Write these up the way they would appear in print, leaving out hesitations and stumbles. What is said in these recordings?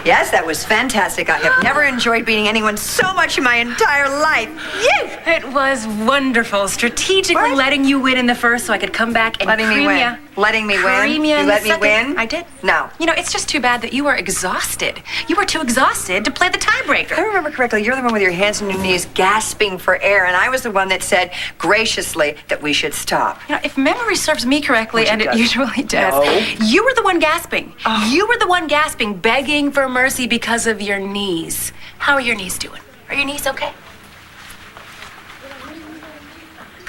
Yes, that was fantastic. I have never enjoyed beating anyone so much in my entire life. Yay! It was wonderful. Strategically letting you win in the first so I could come back and letting me win. Letting me win? You let me win? I did. No. You know, it's just too bad that you were exhausted. You were too exhausted to play the tiebreaker. If I remember correctly, you're the one with your hands on your knees gasping for air, and I was the one that said graciously that we should stop. You know, if memory serves me correctly, and it usually does, No. you were the one gasping. You were the one gasping, begging for mercy because of your knees. How are your knees doing? Are your knees okay?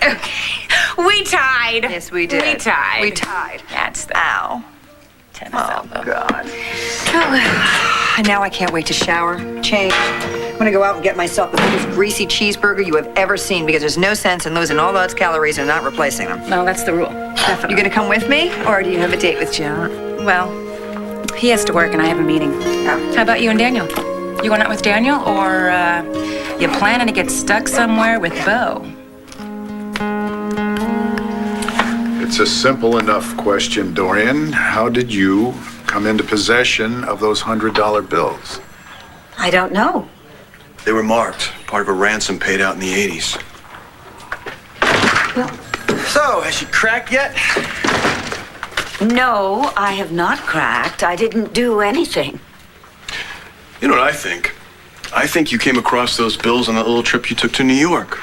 Okay. We tied. Yes, we did. We tied. We tied. That's the Ow. tennis Oh, elbow. God. And now I can't wait to shower, change. I'm gonna go out and get myself the biggest greasy cheeseburger you have ever seen because there's no sense in losing all those calories and not replacing them. No, that's the rule. Definitely. You gonna come with me, or do you have a date with John? Well, he has to work and I have a meeting. Oh. How about you and Daniel? You going out with Daniel, or you planning to get stuck somewhere with Bo? It's a simple enough question, Dorian. How did you come into possession of those $100 bills? I don't know. They were marked, part of a ransom paid out in the 80s. So, has she cracked yet? No, I have not cracked. I didn't do anything. You know what I think? I think you came across those bills on that little trip you took to New York.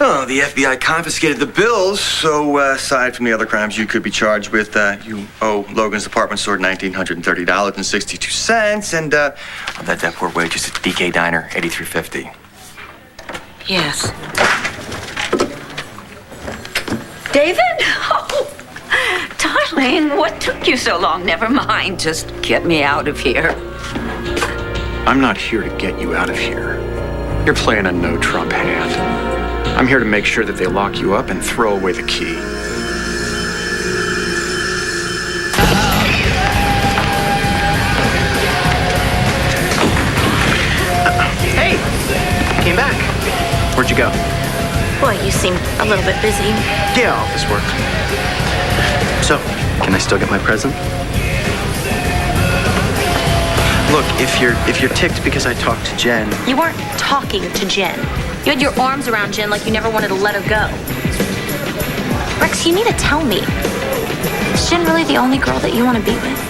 Oh, the FBI confiscated the bills, so aside from the other crimes you could be charged with, you owe Logan's department store $1,930.62, and that poor waitress at DK Diner, $83.50. Yes. David? Oh, darling, what took you so long? Never mind. Just get me out of here. I'm not here to get you out of here. You're playing a no-Trump hand. I'm here to make sure that they lock you up and throw away the key. Hey, came back. Where'd you go? Boy, you seem a little bit busy. Yeah, office work. So, can I still get my present? Look, if you're ticked because I talked to Jen. You weren't talking to Jen. You had your arms around Jen like you never wanted to let her go. Rex, you need to tell me. Is Jen really the only girl that you want to be with?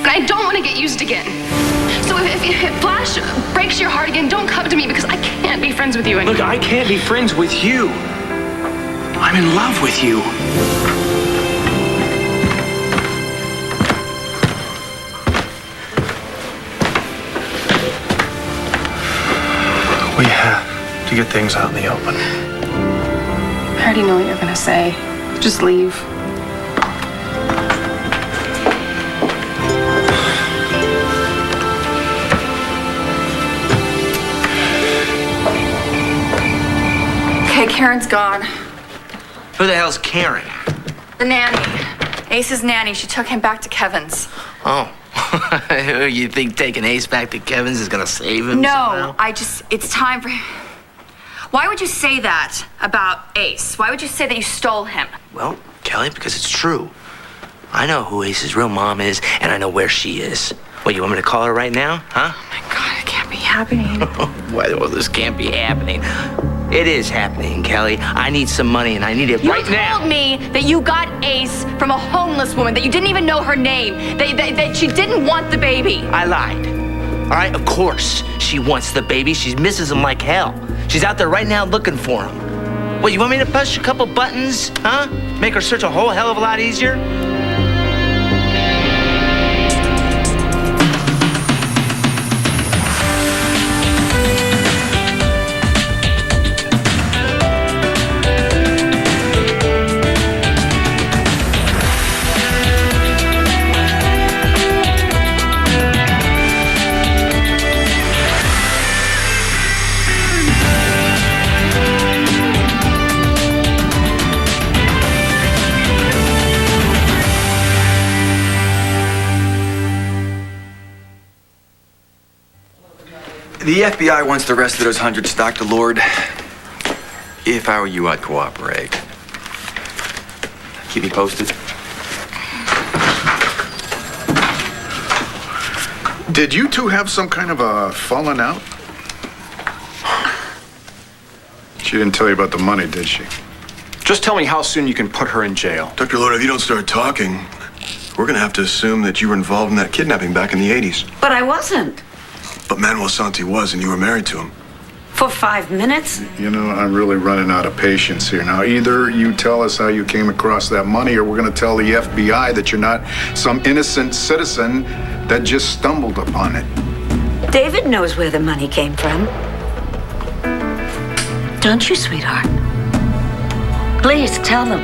I don't want to get used again. So if Flash breaks your heart again, don't come to me because I can't be friends with you anymore. Look, I can't be friends with you. I'm in love with you. We have to get things out in the open. I already know what you're going to say. Just leave. Okay, Karen's gone. Who the hell's Karen? The nanny. Ace's nanny. She took him back to Kevin's. Oh. You think taking Ace back to Kevin's is gonna save him somehow? No, it's time for him. Why would you say that about Ace? Why would you say that you stole him? Well, Kelly, because it's true. I know who Ace's real mom is, and I know where she is. What, you want me to call her right now, huh? Oh my God, it can't be happening. Well, this can't be happening. It is happening, Kelly. I need some money, and I need it right now. You told me that you got Ace from a homeless woman, that you didn't even know her name, that she didn't want the baby. I lied. All right, of course she wants the baby. She misses him like hell. She's out there right now looking for him. What, you want me to push a couple buttons, huh? Make her search a whole hell of a lot easier? The FBI wants the rest of those 100 stocked, Lord. If I were you, I'd cooperate. Keep me posted. Did you two have some kind of a falling out? She didn't tell you about the money, did she? Just tell me how soon you can put her in jail. Dr. Lord, if you don't start talking, we're gonna have to assume that you were involved in that kidnapping back in the 80s. But I wasn't. But Manuel Santi was, and you were married to him. For 5 minutes? You know, I'm really running out of patience here. Now, either you tell us how you came across that money, or we're going to tell the FBI that you're not some innocent citizen that just stumbled upon it. David knows where the money came from. Don't you, sweetheart? Please tell them.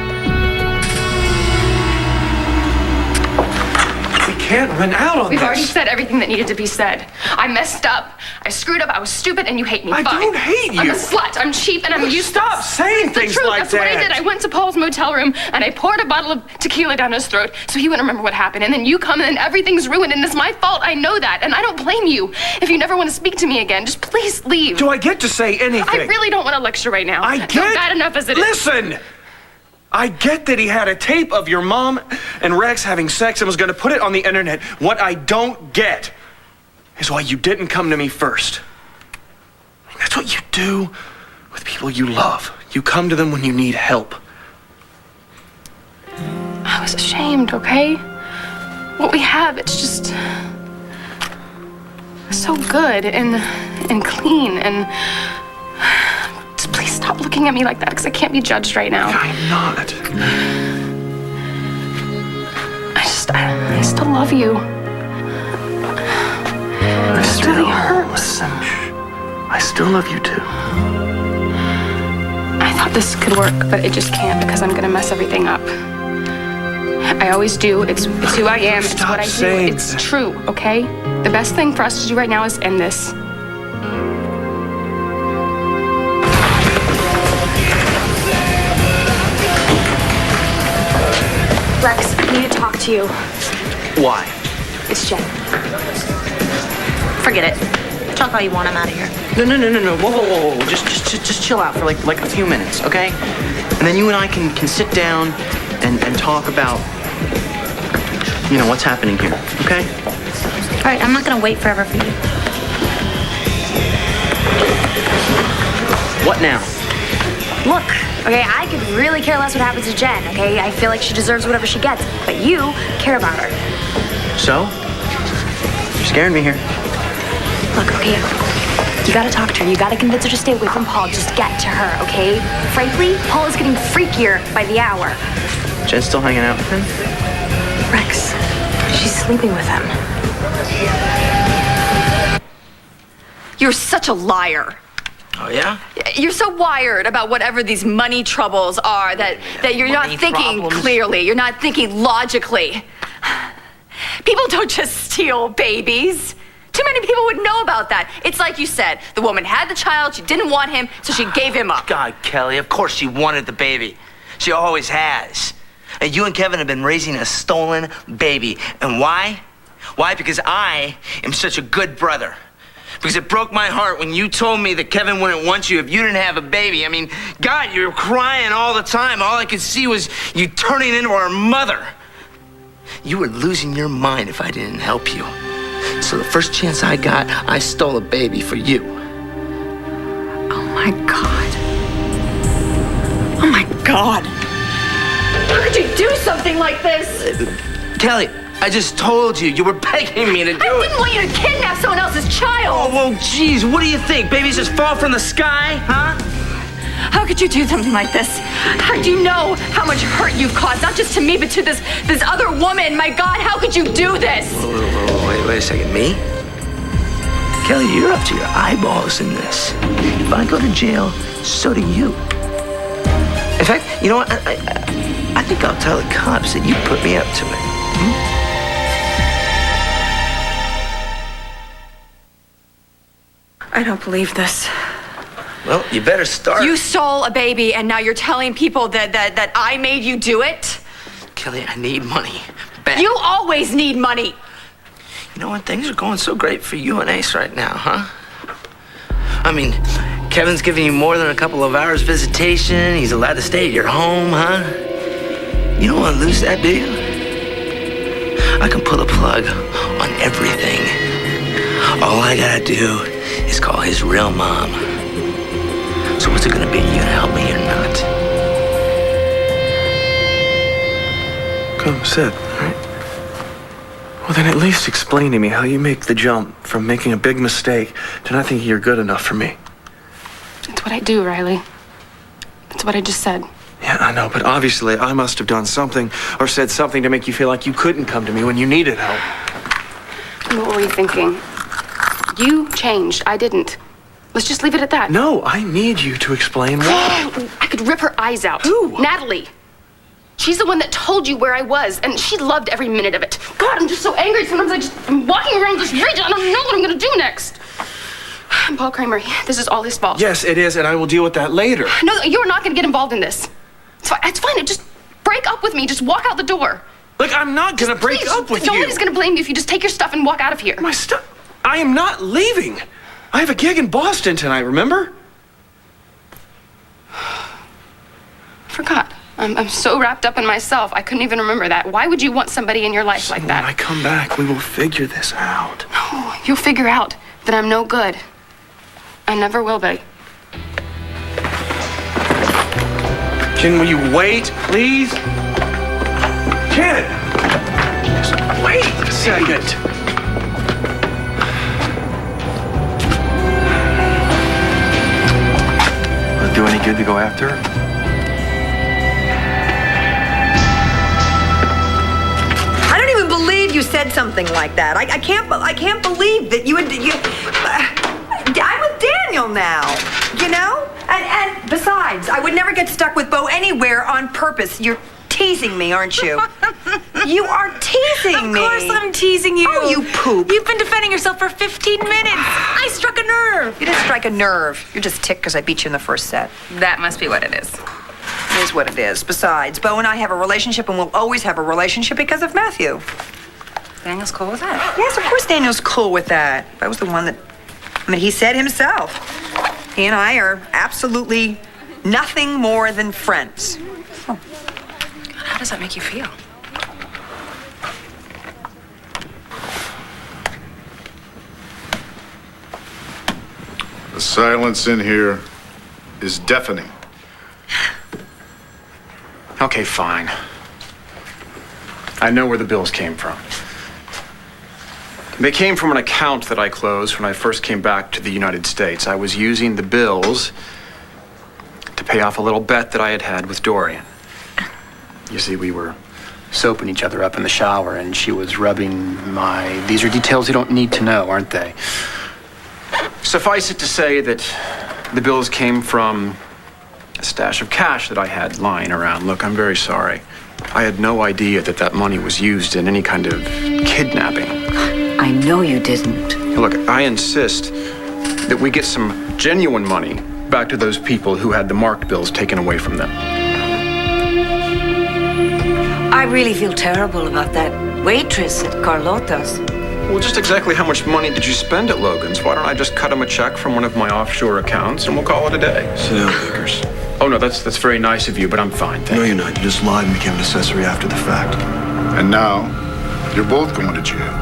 We can't run out on We've this. already said everything that needed to be said. I messed up. I screwed up. I was stupid, and you hate me. I Fine. don't hate I'm you. a slut. I'm cheap, and I'm useless. Stop saying It's the things truth. like That's what I that. did. I went to Paul's motel room, and I poured a bottle of tequila down his throat so he wouldn't remember what happened. And then you come, and then everything's ruined, and it's my fault. I know that, and I don't blame you. If you never want to speak to me again, just please leave. Do I get to say anything? I really don't want to lecture right now. I You're get... bad enough as it is. Listen! I get that he had a tape of your mom and Rex having sex and was going to put it on the internet. What I don't get is why you didn't come to me first. That's what you do with people you love. You come to them when you need help. I was ashamed, okay? What we have, it's just so good and clean and just please stop looking at me like that because I can't be judged right now. I'm not. I still love you. This really hurts. I still love you too. I thought this could work, but it just can't because I'm gonna mess everything up. I always do. It's who I am. It's what I do. It's true, okay? The best thing for us to do right now is end this. Rex, I need to talk to you. Why? It's Jen. Forget it. Talk all you want. I'm out of here. No. Whoa. Just chill out for like a few minutes, okay? And then you and I can sit down and talk about, you know, what's happening here, okay? All right, I'm not gonna wait forever for you. What now? Look, okay, I could really care less what happens to Jen, okay? I feel like she deserves whatever she gets, but you care about her. So? You're scaring me here. Look, okay, you gotta talk to her. You gotta convince her to stay away from Paul. Just get to her, okay? Frankly, Paul is getting freakier by the hour. Jen's still hanging out with him? Rex, she's sleeping with him. You're such a liar. Oh, yeah? You're so wired about whatever these money troubles are that you're not Money thinking problems? clearly. You're not thinking logically. People don't just steal babies. Too many people would know about that. It's like you said, the woman had the child, she didn't want him, so she gave him up. God, Kelly, of course she wanted the baby. She always has. And you and Kevin have been raising a stolen baby. And why? Why? Because I am such a good brother. Because it broke my heart when you told me that Kevin wouldn't want you if you didn't have a baby. I mean, God, you were crying all the time. All I could see was you turning into our mother. You were losing your mind if I didn't help you. So the first chance I got, I stole a baby for you. Oh my God. Oh my God. How could you do something like this? Kelly, I just told you. You were begging me to do it. I didn't want you to kidnap someone else's child. Oh, well, geez, what do you think? Babies just fall from the sky, huh? How could you do something like this? How do you know how much hurt you've caused? Not just to me, but to this other woman. My God, how could you do this? Wait a second. Me? Kelly, you're up to your eyeballs in this. If I go to jail, so do you. In fact, you know what? I think I'll tell the cops that you put me up to it. I don't believe this. Well, you better start. You stole a baby, and now you're telling people that I made you do it? Kelly, I need money. Bad. You always need money. You know what? Things are going so great for you and Ace right now, huh? I mean, Kevin's giving you more than a couple of hours visitation. He's allowed to stay at your home, huh? You don't want to lose that, do you? I can pull a plug on everything. All I gotta do is call his real mom. So what's it gonna be? You gonna help me or not? Come sit, all right? Well, then at least explain to me how you make the jump from making a big mistake to not thinking you're good enough for me. It's what I do, Riley. That's what I just said. Yeah, I know, but obviously I must have done something or said something to make you feel like you couldn't come to me when you needed help. What were you thinking? You changed. I didn't. Let's just leave it at that. No, I need you to explain why. I could rip her eyes out. Who? Natalie. She's the one that told you where I was, and she loved every minute of it. God, I'm just so angry. Sometimes I'm walking around this ridge. I don't know what I'm going to do next. Paul Kramer, this is all his fault. Yes, it is, and I will deal with that later. No, you're not going to get involved in this. It's fine. It's fine. Just break up with me. Just walk out the door. Look, I'm not going to break up with you. Nobody's going to blame you if you just take your stuff and walk out of here. My stuff? I am not leaving. I have a gig in Boston tonight, remember? Forgot. I'm so wrapped up in myself, I couldn't even remember that. Why would you want somebody in your life like that? When I come back, we will figure this out. No, you'll figure out that I'm no good. I never will be. Jen, will you wait, please? Jen! Just wait a second. Will it do any good to go after her? You said something like that. I can't believe that you would. I'm with Daniel now, you know. And besides, I would never get stuck with Bo anywhere on purpose. You're teasing me, aren't you? You are teasing me. Of course I'm teasing you. Oh, you poop. You've been defending yourself for 15 minutes. I struck a nerve. You didn't strike a nerve. You're just ticked because I beat you in the first set. That must be what it is. It is what it is. Besides, Bo and I have a relationship, and we'll always have a relationship because of Matthew. Daniel's cool with that. Yes, of course Daniel's cool with that. That was the one that, he said himself. He and I are absolutely nothing more than friends. God, how does that make you feel? The silence in here is deafening. Okay, fine. I know where the bills came from. They came from an account that I closed when I first came back to the United States. I was using the bills to pay off a little bet that I had had with Dorian. You see, we were soaping each other up in the shower, and she was rubbing my... These are details you don't need to know, aren't they? Suffice it to say that the bills came from a stash of cash that I had lying around. Look, I'm very sorry. I had no idea that that money was used in any kind of kidnapping. I know you didn't. Look, I insist that we get some genuine money back to those people who had the marked bills taken away from them. I really feel terrible about that waitress at Carlota's. Well, just exactly how much money did you spend at Logan's? Why don't I just cut him a check from one of my offshore accounts and we'll call it a day? Sit down, Vickers. Oh, no, that's very nice of you, but I'm fine, thank you. No, you're not. You just lied and became an accessory after the fact. And now, you're both going to jail.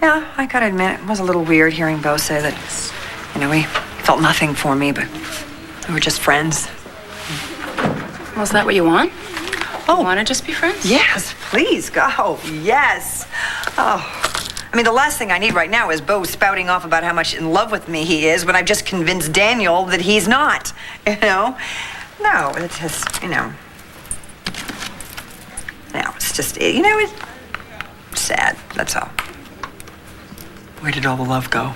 Yeah, I gotta admit, it was a little weird hearing Bo say that, he felt nothing for me, but we were just friends. Well, is that what you want? Oh. You want to just be friends? Yes, please, go. Yes. Oh. The last thing I need right now is Bo spouting off about how much in love with me he is when I've just convinced Daniel that he's not, No, it's just, No, it's just, it's sad, that's all. Where did all the love go?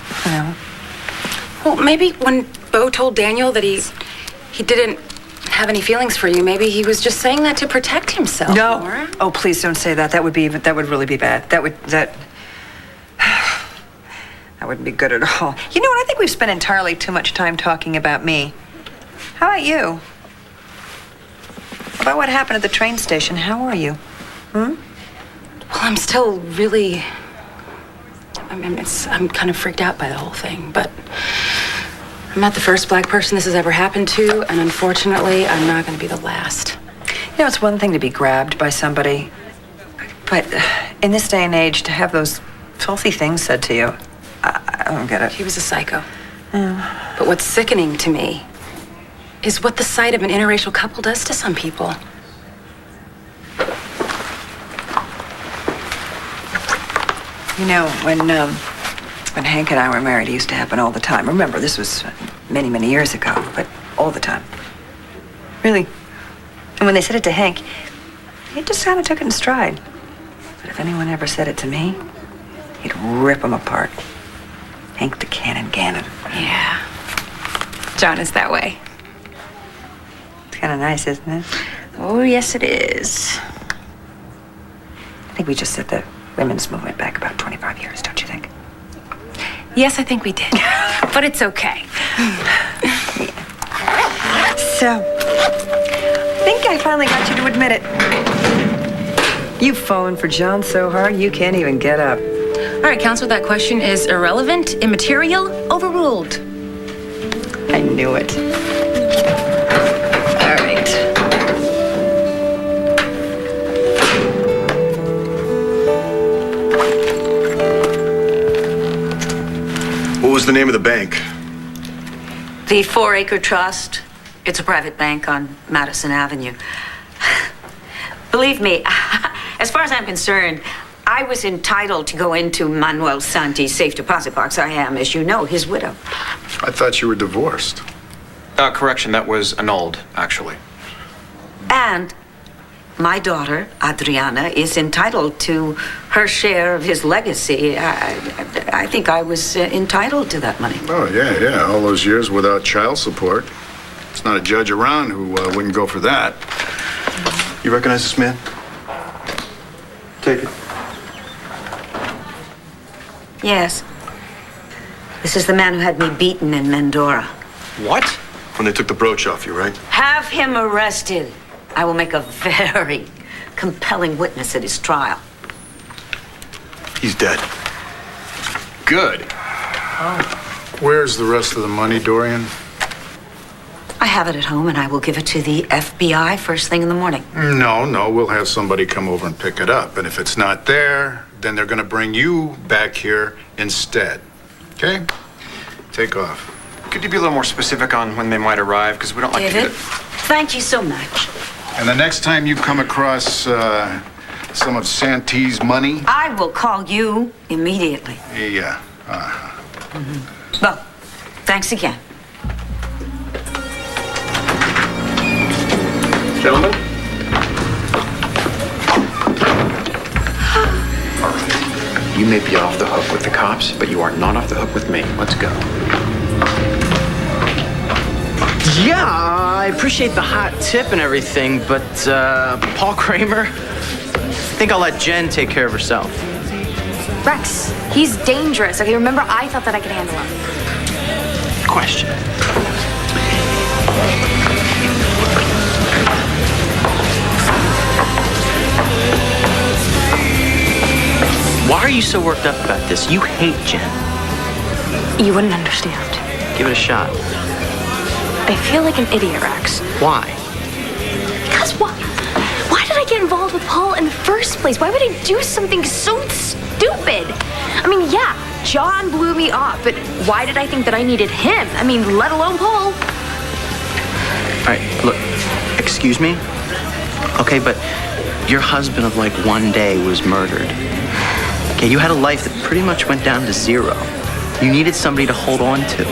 Well, maybe when Bo told Daniel that he didn't have any feelings for you, maybe he was just saying that to protect himself. No. Laura. Oh, please don't say that. That would really be bad. That wouldn't be good at all. You know what? I think we've spent entirely too much time talking about me. How about you? About what happened at the train station? How are you? Well, I'm still really... I'm kind of freaked out by the whole thing, but I'm not the first black person this has ever happened to, and unfortunately, I'm not going to be the last. You know, it's one thing to be grabbed by somebody, but in this day and age, to have those filthy things said to you, I don't get it. He was a psycho. But what's sickening to me is what the sight of an interracial couple does to some people. You know, when Hank and I were married, it used to happen all the time. Remember, this was many, many years ago, but all the time. Really. And when they said it to Hank, he just kind of took it in stride. But if anyone ever said it to me, he'd rip them apart. Hank the Cannon Gannon. Yeah. John is that way. It's kind of nice, isn't it? Oh, yes, it is. I think we just set the women's movement back about 25 years, don't you think? Yes, I think we did. But it's okay. So, I think I finally got you to admit it. You phoned for John so hard you can't even get up. All right, counsel, that question is irrelevant, immaterial, overruled. I knew it. All right. What was the name of the bank? The 4-Acre Trust. It's a private bank on Madison Avenue. Believe me, as far as I'm concerned, I was entitled to go into Manuel Santi's safe deposit box. I am, as you know, his widow. I thought you were divorced. Correction, that was annulled, actually. And my daughter, Adriana, is entitled to her share of his legacy. I think I was entitled to that money. Oh, yeah. All those years without child support. There's not a judge around who wouldn't go for that. You recognize this man? Take it. Yes. This is the man who had me beaten in Mendora. What? When they took the brooch off you, right? Have him arrested. I will make a very compelling witness at his trial. He's dead. Good. Where's the rest of the money, Dorian? I have it at home, and I will give it to the FBI first thing in the morning. No, we'll have somebody come over and pick it up. And if it's not there, then they're gonna bring you back here instead. Okay? Take off. Could you be a little more specific on when they might arrive? Because we don't like to David, get it. thank you so much. And the next time you come across some of Santee's money... I will call you immediately. Yeah. Well, thanks again. Gentlemen? You may be off the hook with the cops, but you are not off the hook with me. Let's go. Yeah, I appreciate the hot tip and everything, but Paul Kramer, I think I'll let Jen take care of herself. Rex, he's dangerous. Okay, remember, I thought that I could handle him. Question. Why are you so worked up about this? You hate Jen. You wouldn't understand. Give it a shot. I feel like an idiot, Rex. Why? Because why did I get involved with Paul in the first place? Why would I do something so stupid? I mean, yeah, John blew me off, but why did I think that I needed him? I mean, let alone Paul. All right, look, excuse me? Okay, but your husband of like one day was murdered. Okay, you had a life that pretty much went down to zero. You needed somebody to hold on to.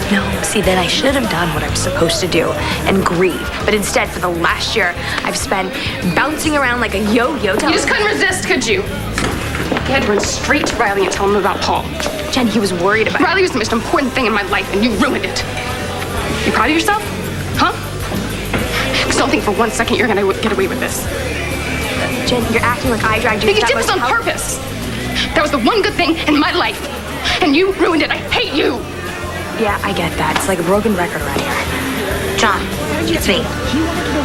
No, see, then I should have done what I was supposed to do and grieve. But instead, for the last year, I've spent bouncing around like a yo-yo. You just couldn't resist, could you? You had to run straight to Riley and tell him about Paul. Jen, he was worried about Riley was the most important thing in my life, and you ruined it. You proud of yourself? Huh? Because don't think for 1 second you're gonna get away with this. Jen, you're acting like I dragged you. You did this on purpose. That was the one good thing in my life, and you ruined it. I hate you. Yeah, I get that. It's like a broken record around here. John, It's me.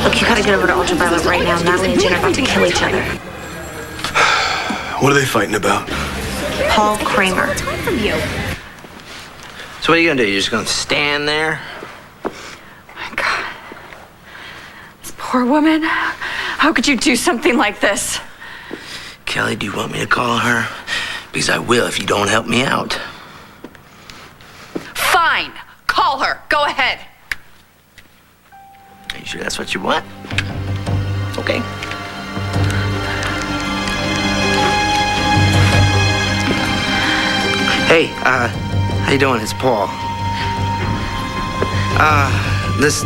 Look, you gotta get over to Ultraviolet right now. Natalie and Jen are about to kill each other. What are they fighting about? Paul Kramer. So what are you gonna do? You're just gonna stand there? My God. This poor woman. How could you do something like this? Kelly, do you want me to call her? Because I will if you don't help me out. Fine. Call her. Go ahead. Are you sure that's what you want? Okay. Hey, how you doing? It's Paul.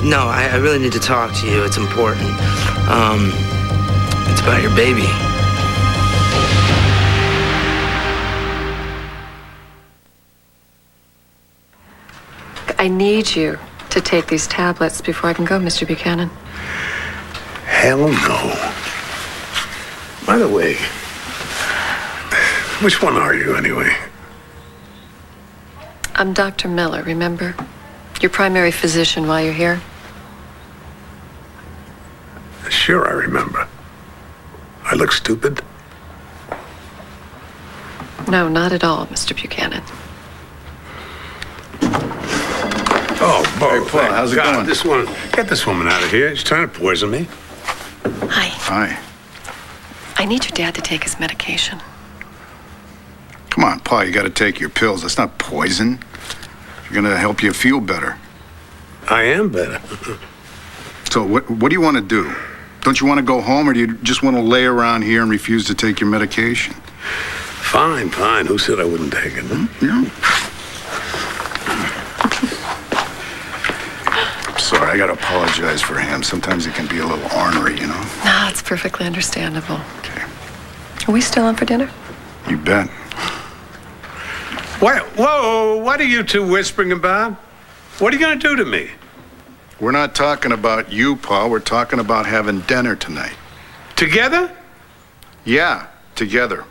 No, I really need to talk to you. It's important. It's about your baby. I need you to take these tablets before I can go, Mr. Buchanan. Hell no. By the way, which one are you anyway? I'm Dr. Miller, remember? Your primary physician while you're here. Sure, I remember. I look stupid? No, not at all, Mr. Buchanan. Oh, Bo, Hey, Paul, how's it going? Get this woman out of here. She's trying to poison me. Hi. Hi. I need your dad to take his medication. Come on, Paul, you got to take your pills. That's not poison. You're going to help you feel better. I am better. So what do you want to do? Don't you want to go home, or do you just want to lay around here and refuse to take your medication? Fine, fine. Who said I wouldn't take it? Yeah. Sorry, I got to apologize for him. Sometimes he can be a little ornery, you know? No, it's perfectly understandable. Okay. Are we still on for dinner? You bet. Whoa, what are you two whispering about? What are you going to do to me? We're not talking about you, Paul. We're talking about having dinner tonight. Together? Yeah, together.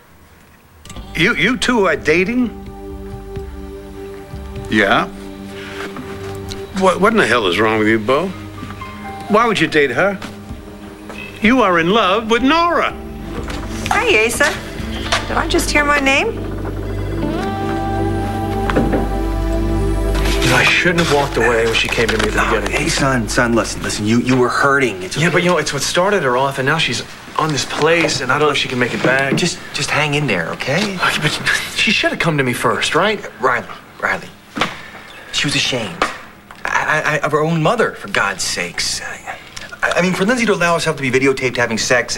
You two are dating? Yeah? What in the hell is wrong with you, Bo? Why would you date her? You are in love with Nora. Hi, Asa. Did I just hear my name? You know, I shouldn't have walked away when she came to me at the beginning. Hey, son, listen. You were hurting. It's okay. Yeah, but you know, it's what started her off, and now she's on this place, and I don't know if she can make it back. Just hang in there, okay? Okay, but she should have come to me first, right? Riley. She was ashamed. Of her own mother, for God's sakes. I mean, for Lindsay to allow herself to be videotaped having sex,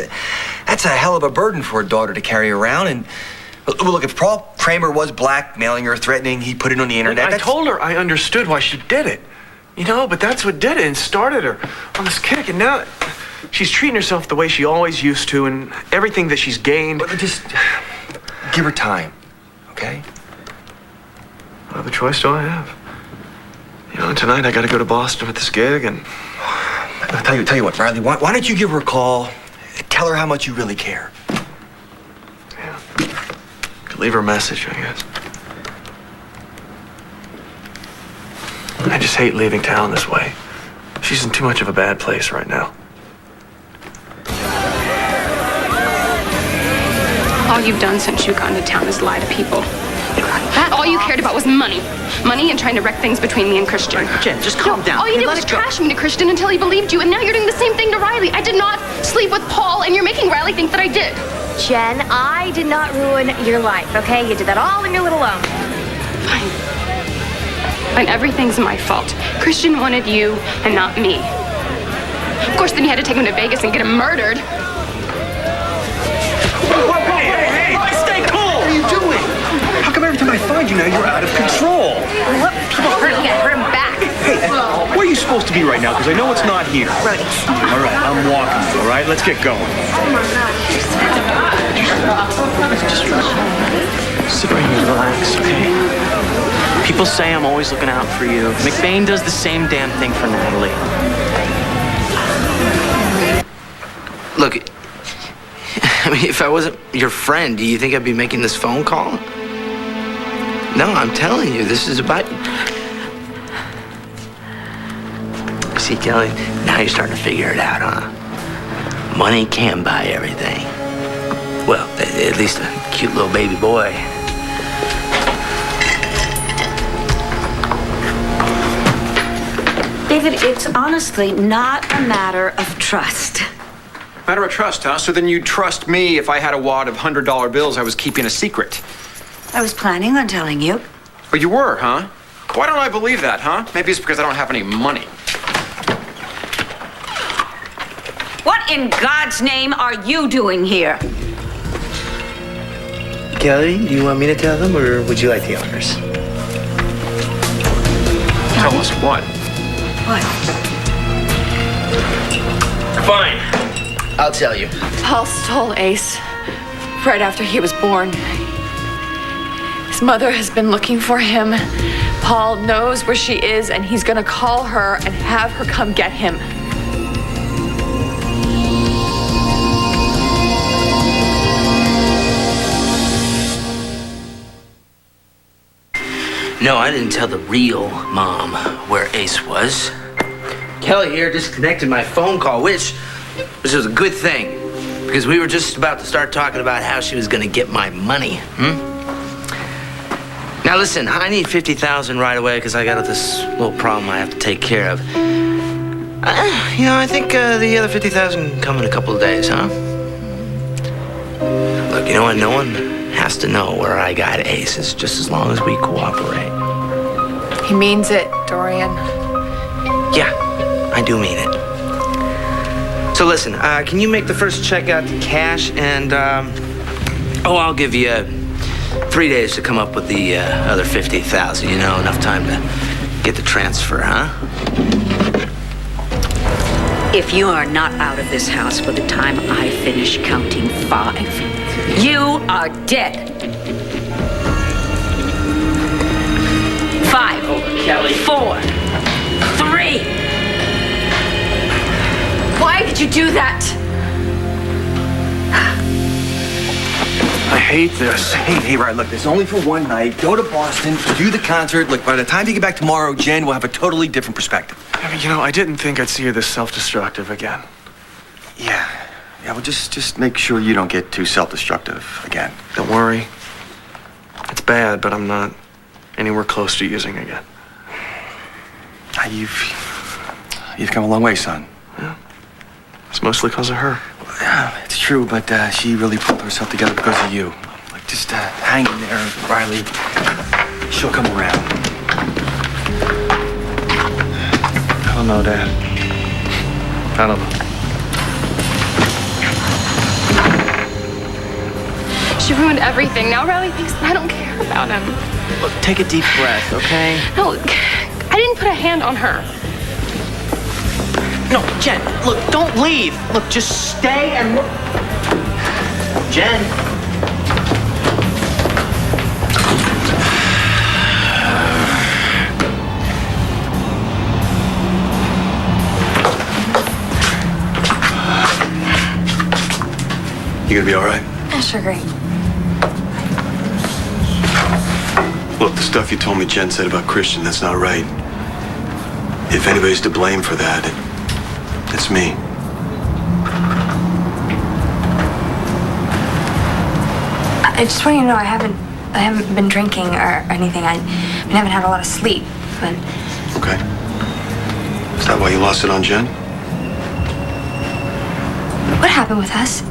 that's a hell of a burden for a daughter to carry around. And well, look, if Paul Kramer was blackmailing her, threatening, he put it on the internet. I told her I understood why she did it, you know, but that's what did it and started her on this kick. And now she's treating herself the way she always used to, and everything that she's gained. But just give her time, okay? What other choice do I have? You know, tonight I got to go to Boston with this gig, and I'll tell you what, Riley. Why don't you give her a call? Tell her how much you really care. yeah, could leave her a message, I guess. I just hate leaving town this way. She's in too much of a bad place right now. All you've done since you got into town is lie to people. All you cared about was money. Money and trying to wreck things between me and Christian. Jen, just calm down. All you did was trash me to Christian until he believed you, and now you're doing the same thing to Riley. I did not sleep with Paul, and you're making Riley think that I did. Jen, I did not ruin your life, okay? You did that all on your little own. Fine, everything's my fault. Christian wanted you and not me. Of course, then you had to take him to Vegas and get him murdered. Hey, stay cool! What are you doing? How come every time I find you now, you're out of control? What people hurt you, hurt him back. Hey, where are you supposed to be right now? Because I know it's not here. Right. All right, I'm walking you, all right? Let's get going. Sit right here, relax, okay? People say I'm always looking out for you. McBain does the same damn thing for Natalie. Look, I mean, if I wasn't your friend, do you think I'd be making this phone call? No, I'm telling you, this is about... See, See, Kelly, now you're starting to figure it out, huh? Money can buy everything. Well, at least a cute little baby boy. David, it's honestly not a matter of trust. Matter of trust, huh? So then you'd trust me if I had a wad of $100 bills I was keeping a secret. I was planning on telling you. Oh, you were, huh? Why don't I believe that, huh? Maybe it's because I don't have any money. What in God's name are you doing here? Kelly, do you want me to tell them, or would you like the honors? Tell us what? What? Fine. I'll tell you. Paul stole Ace right after he was born. His mother has been looking for him. Paul knows where she is, and he's gonna call her and have her come get him. No, I didn't tell the real mom where Ace was. Kelly here disconnected my phone call, which was a good thing, because we were just about to start talking about how she was going to get my money. Now listen, I need $50,000 right away because I got this little problem I have to take care of. I think the other $50,000 can come in a couple of days, huh? Look, you know what? No one has to know where I got Aces, just as long as we cooperate. He means it, Dorian. Yeah, I do mean it. So listen, can you make the first check out to cash, and I'll give you 3 days to come up with the other $50,000. Enough time to get the transfer, huh? If you are not out of this house by the time I finish counting 5, you are dead. 5, Kelly. 4, 3. Why did you do that? I hate this. Hey, right, look, this is only for one night. Go to Boston, do the concert. Look, by the time you get back tomorrow, Jen will have a totally different perspective. I mean, I didn't think I'd see you this self-destructive again. Yeah, well, just make sure you don't get too self-destructive again. Don't worry. It's bad, but I'm not anywhere close to using again. You've come a long way, son. Yeah. It's mostly because of her. Yeah, it's true, but she really pulled herself together because of you. Like, just hang in there, Riley. She'll come around. I don't know, Dad. I don't know. She ruined everything. Now Riley thinks that I don't care about him. Look, take a deep breath, okay? No, I didn't put a hand on her. No, Jen, look, don't leave. Look, just stay and look. Jen. You gonna be all right? Yeah, sure, great. Look, the stuff you told me Jen said about Christian, that's not right. If anybody's to blame for that, it's me. I just want you to know I haven't been drinking or anything. I haven't had a lot of sleep, but Okay. Is that why you lost it on Jen? what happened with us?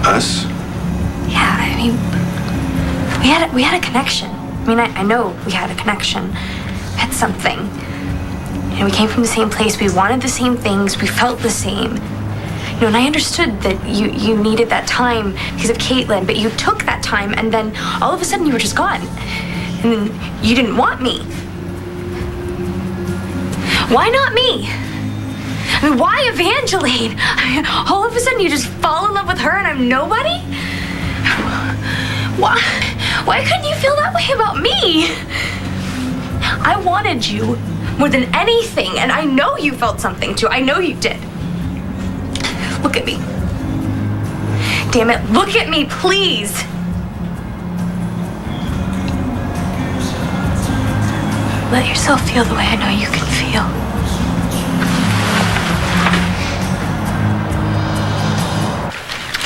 Us? Yeah, I mean, we had a connection. I mean, I know we had a connection. We had something. We came from the same place. We wanted the same things. We felt the same. And I understood that you needed that time because of Caitlin, but you took that time, and then all of a sudden you were just gone. And then you didn't want me. Why not me? I mean, why Evangeline? All of a sudden you just fall in love with her and I'm nobody? Why couldn't you feel that way about me? I wanted you more than anything, and I know you felt something too. I know you did. Look at me. Damn it, look at me, please. Let yourself feel the way I know you can feel.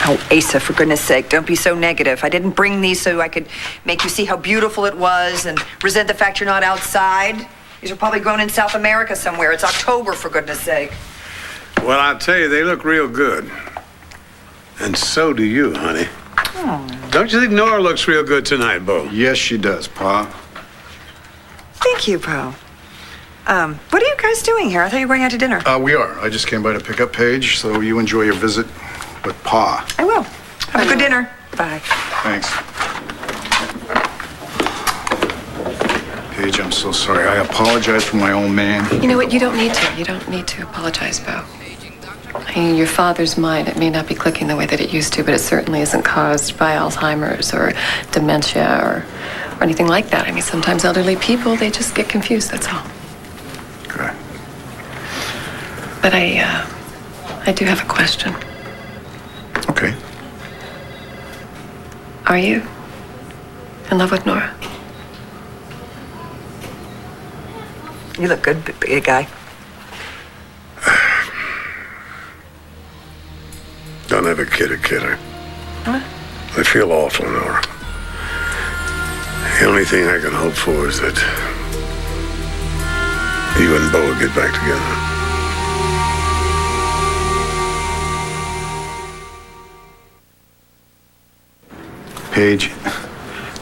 Oh, Asa, for goodness sake, don't be so negative. I didn't bring these so I could make you see how beautiful it was and resent the fact you're not outside. These are probably grown in South America somewhere. It's October, for goodness sake. Well, I'll tell you, they look real good. And so do you, honey. Oh. Don't you think Nora looks real good tonight, Bo? Yes, she does, Pa. Thank you, Bo. What are you guys doing here? I thought you were going out to dinner. We are. I just came by to pick up Paige, so you enjoy your visit with Pa. I will. Have a good dinner. Bye. Thanks. Paige, I'm so sorry. I apologize for my own man. You know what? You don't need to. You don't need to apologize, Bo. I mean, your father's mind, it may not be clicking the way that it used to, but it certainly isn't caused by Alzheimer's or dementia or anything like that. I mean, sometimes elderly people, they just get confused, that's all. Okay. But I do have a question. Okay. Are you in love with Nora? You look good, big guy. Don't ever kid a kidder. Huh? I feel awful, Nora. The only thing I can hope for is that you and Bo will get back together. Paige,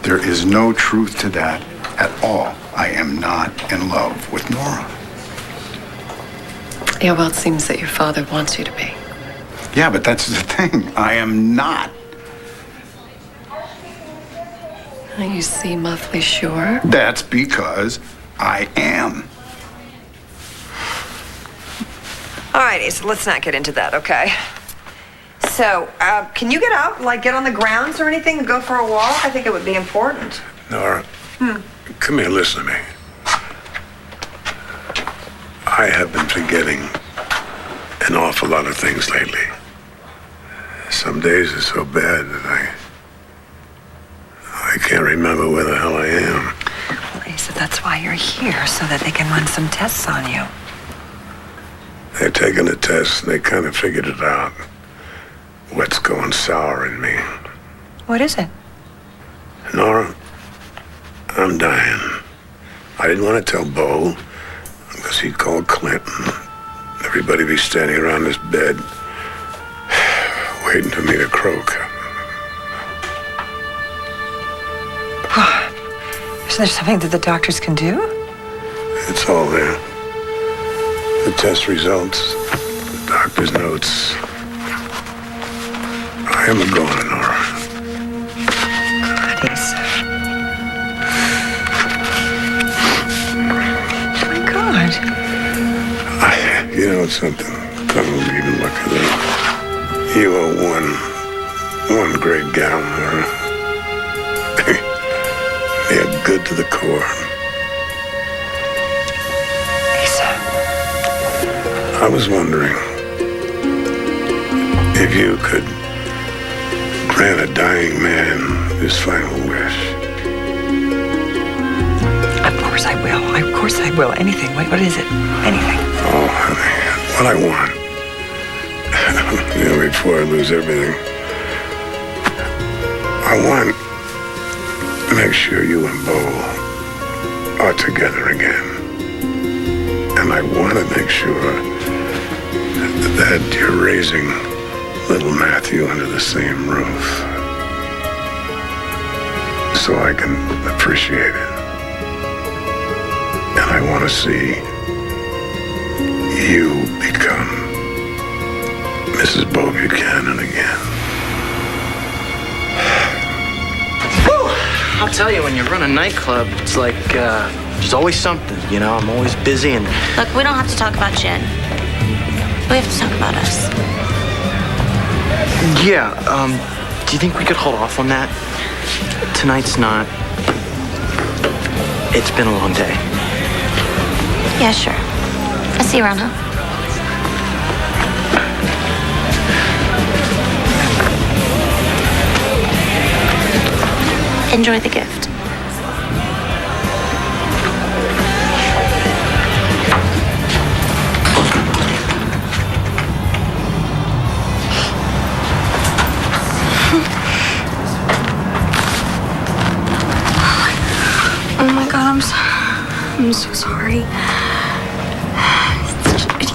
there is no truth to that at all. I am not in love with Nora. Yeah, well, it seems that your father wants you to be. Yeah, but that's the thing. I am not. You seem awfully sure. That's because I am. All right, Asa, let's not get into that, okay? So, can you get out, like get on the grounds or anything and go for a walk? I think it would be important. Nora, come here, listen to me. I have been forgetting an awful lot of things lately. Some days are so bad that I can't remember where the hell I am. Well, Asa, that's why you're here, so that they can run some tests on you. They're taking a test and they kind of figured it out. What's going sour in me. What is it? Nora, I'm dying. I didn't want to tell Bo because he'd call Clinton. Everybody be standing around this bed waiting for me to croak. Is there something that the doctors can do? It's all there. The test results, the doctor's notes. I am a goner, Nora. God, Asa. Oh, my God. You know something? I don't even look at it. You are one great gal, Nora. You're good to the core. Asa. I was wondering if you could grant a dying man his final wish. Of course I will. Of course I will. Anything. What is it? Anything. Oh, honey, what I want. You know, before I lose everything, I want to make sure you and Bo are together again. And I want to make sure that you're raising little Matthew under the same roof so I can appreciate it. And I want to see you become Mrs. Bo Buchanan again. I'll tell you, when you run a nightclub, it's like, there's always something, you know? I'm always busy and... Look, we don't have to talk about Jen. We have to talk about us. Yeah, do you think we could hold off on that? Tonight's not... It's been a long day. Yeah, sure. I'll see you around, huh? Enjoy the gift.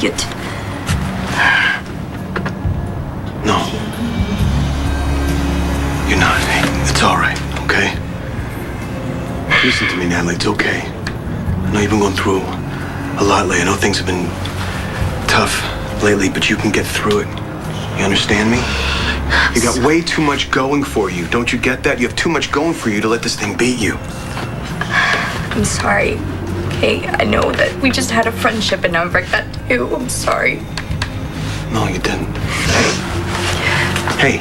it. No. You're not. Hey, it's all right, okay? Listen to me, Natalie. It's okay. I know you've been going through a lot lately. I know things have been tough lately, but you can get through it. You understand me? You got way too much going for you. Don't you get that? You have too much going for you to let this thing beat you. I'm sorry. Okay, I know that we just had a friendship and now I'm break that too. I'm sorry. No, you didn't. Hey,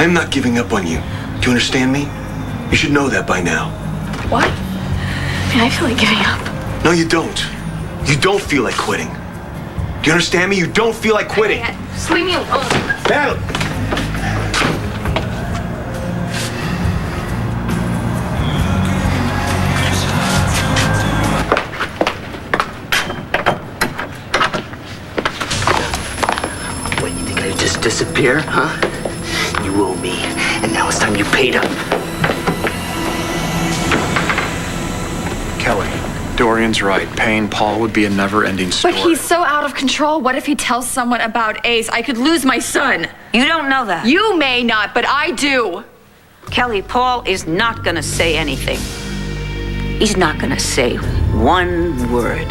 I'm not giving up on you. Do you understand me? You should know that by now. What? I mean, I feel like giving up. No, you don't. You don't feel like quitting. Do you understand me? You don't feel like quitting. Just leave me alone. Natalie! What, you think I'd just disappear, huh? You owe me, and now it's time you paid up. Kelly, Dorian's right. Paying Paul would be a never-ending story. But he's so out of control. What if he tells someone about Ace? I could lose my son. You don't know that. You may not, but I do. Kelly, Paul is not gonna say anything. He's not gonna say one word.